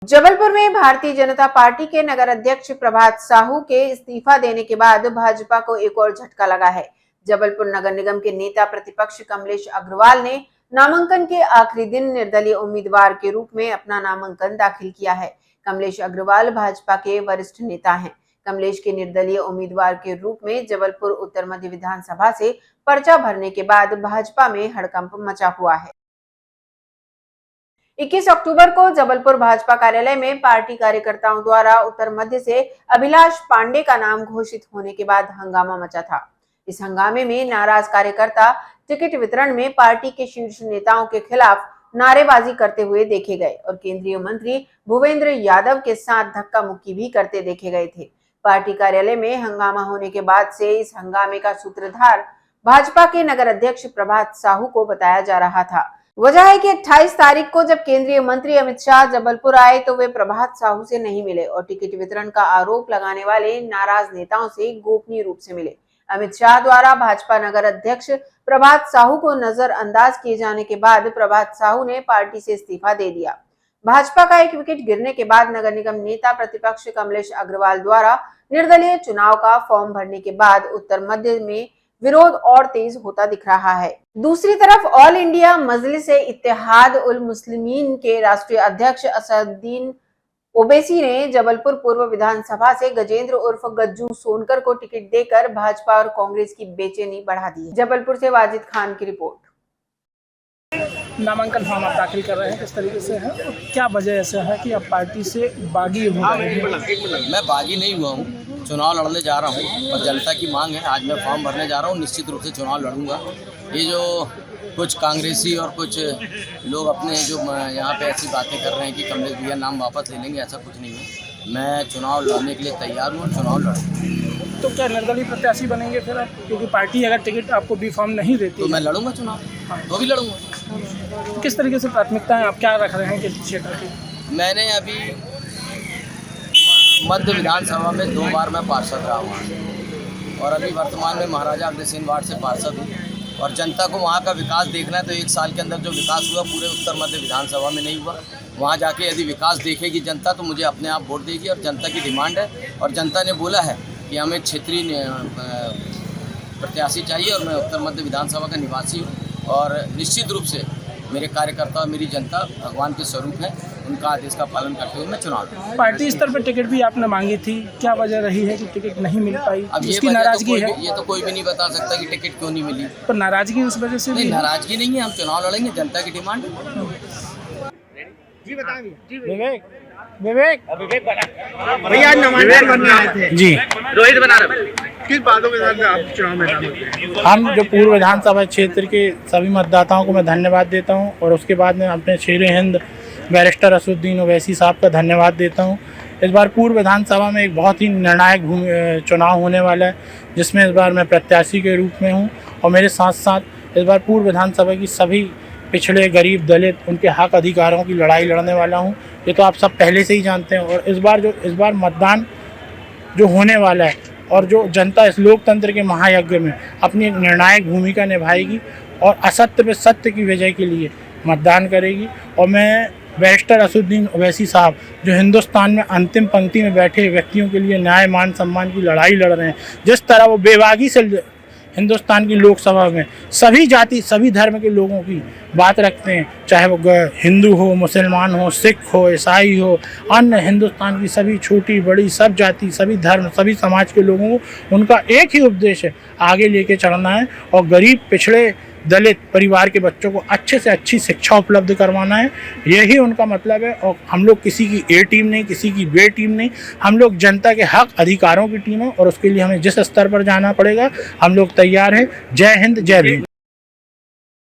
जबलपुर में भारतीय जनता पार्टी के नगर अध्यक्ष प्रभात साहू के इस्तीफा देने के बाद भाजपा को एक और झटका लगा है। जबलपुर नगर निगम के नेता प्रतिपक्ष कमलेश अग्रवाल ने नामांकन के आखिरी दिन निर्दलीय उम्मीदवार के रूप में अपना नामांकन दाखिल किया है। कमलेश अग्रवाल भाजपा के वरिष्ठ नेता हैं। कमलेश के निर्दलीय उम्मीदवार के रूप में जबलपुर उत्तर मध्य विधानसभा से पर्चा भरने के बाद भाजपा में हड़कंप मचा हुआ है। 21 अक्टूबर को जबलपुर भाजपा कार्यालय में पार्टी कार्यकर्ताओं द्वारा उत्तर मध्य से अभिलाष पांडे का नाम घोषित होने के बाद हंगामा मचा था। इस हंगामे में नाराज कार्यकर्ता टिकट वितरण में पार्टी के शीर्ष नेताओं के खिलाफ नारेबाजी करते हुए देखे गए और केंद्रीय मंत्री भूपेंद्र यादव के साथ धक्का मुक्की भी करते देखे गए थे। पार्टी कार्यालय में हंगामा होने के बाद से इस हंगामे का सूत्रधार भाजपा के नगर अध्यक्ष प्रभात साहू को बताया जा रहा था। वजह है कि 28 तारीख को जब केंद्रीय मंत्री अमित शाह जबलपुर आए तो वे प्रभात साहू से नहीं मिले और टिकट वितरण का आरोप लगाने वाले नाराज नेताओं से गोपनीय रूप से मिले। अमित शाह द्वारा भाजपा नगर अध्यक्ष प्रभात साहू को नजरअंदाज किए जाने के बाद प्रभात साहू ने पार्टी से इस्तीफा दे दिया। भाजपा का एक विकेट गिरने के बाद नगर निगम नेता प्रतिपक्ष कमलेश अग्रवाल द्वारा निर्दलीय चुनाव का फॉर्म भरने के बाद उत्तर मध्य में विरोध और तेज होता दिख रहा है। दूसरी तरफ ऑल इंडिया मजलिस-ए-इत्तेहाद उल मुस्लिमीन के राष्ट्रीय अध्यक्ष असदुद्दीन ओवैसी ने जबलपुर पूर्व विधानसभा से गजेंद्र उर्फ गज्जू सोनकर को टिकट देकर भाजपा और कांग्रेस की बेचैनी बढ़ा दी है। जबलपुर से वाजिद खान की रिपोर्ट। नामांकन फॉर्म आप दाखिल कर रहे हैं, किस तरीके से है और क्या वजह ऐसा है कि आप पार्टी से बागी हो रहे हैं? मैं बागी नहीं हुआ हूँ, चुनाव लड़ने जा रहा हूँ और जनता की मांग है। आज मैं फॉर्म भरने जा रहा हूँ, निश्चित रूप से चुनाव लड़ूंगा। ये जो कुछ कांग्रेसी और कुछ लोग अपने जो यहाँ पे ऐसी बातें कर रहे हैं कि कमलेश भैया नाम वापस ले लेंगे, ऐसा कुछ नहीं है। मैं चुनाव लड़ने के लिए तैयार हूँ, चुनाव लड़ूंगा। तो क्या निर्दलीय प्रत्याशी बनेंगे फिर आप? क्योंकि पार्टी अगर टिकट आपको बी फॉर्म नहीं देती तो मैं लड़ूंगा चुनाव, तो भी लड़ूंगा। किस तरीके से प्राथमिकताएं आप क्या रख रहे हैं किस क्षेत्र की? मैंने अभी मध्य विधानसभा में 2 बार मैं पार्षद रहा हूँ और अभी वर्तमान में महाराजा अग्रसेन वार्ड से पार्षद हूँ और जनता को वहाँ का विकास देखना है। तो 1 साल के अंदर जो विकास हुआ पूरे उत्तर मध्य विधानसभा में नहीं हुआ। वहाँ जाके यदि विकास देखेगी जनता तो मुझे अपने आप वोट देगी और जनता की डिमांड है और जनता ने बोला है कि हमें क्षेत्रीय प्रत्याशी चाहिए और मैं उत्तर मध्य विधानसभा का निवासी हूँ और निश्चित रूप से मेरे कार्यकर्ता और मेरी जनता भगवान के स्वरूप है, उनका आदेश का पालन करते हुए मैं चुनाव लड़ूंगा। पार्टी स्तर पर टिकट भी आपने मांगी थी, क्या वजह रही है कि टिकट नहीं मिल पाई? अब इसकी नाराजगी है? ये तो कोई भी नहीं बता सकता कि टिकट क्यों नहीं मिली। पर नाराजगी उस वजह से नहीं, भी? नाराजगी नहीं है, हम चुनाव लड़ेंगे, जनता की डिमांड है। जी बताइए। विवेक भैया आज नामांकन करने आए थे जी। रोहित बना रहे, किस बातों के साथ आप चुनाव मैदान में? हम जो पूर्व विधानसभा क्षेत्र के सभी मतदाताओं को मैं धन्यवाद देता हूं और उसके बाद में अपने शेर हिंद बैरिस्टर असदुद्दीन ओवैसी साहब का धन्यवाद देता हूं। इस बार पूर्व विधानसभा में एक बहुत ही निर्णायक चुनाव होने वाला है जिसमें इस बार मैं प्रत्याशी के रूप में हूँ और मेरे साथ साथ इस बार पूर्व विधानसभा की सभी पिछड़े गरीब दलित उनके हक अधिकारों की लड़ाई लड़ने वाला हूं। ये तो आप सब पहले से ही जानते हैं। और इस बार मतदान जो होने वाला है और जो जनता इस लोकतंत्र के महायज्ञ में अपनी एक निर्णायक भूमिका निभाएगी और असत्य पे सत्य की विजय के लिए मतदान करेगी। और मैं बैरिस्टर असदुद्दीन ओवैसी साहब जो हिंदुस्तान में अंतिम पंक्ति में बैठे व्यक्तियों के लिए न्याय मान सम्मान की लड़ाई लड़ रहे हैं, जिस तरह वो बेबागी से हिंदुस्तान की लोकसभा में सभी जाति सभी धर्म के लोगों की बात रखते हैं, चाहे वो हिंदू हो, मुसलमान हो, सिख हो, ईसाई हो, अन्य हिंदुस्तान की सभी छोटी बड़ी सब जाति सभी धर्म सभी समाज के लोगों को उनका एक ही उपदेश है, आगे लेके चलना है और गरीब पिछड़े दलित परिवार के बच्चों को अच्छे से अच्छी शिक्षा उपलब्ध करवाना है। यही उनका मतलब है। और हम लोग किसी की ए टीम नहीं, किसी की बे टीम नहीं, हम लोग जनता के हक अधिकारों की टीम है और उसके लिए हमें जिस स्तर पर जाना पड़ेगा हम लोग तैयार हैं। जय हिंद, जय भीम।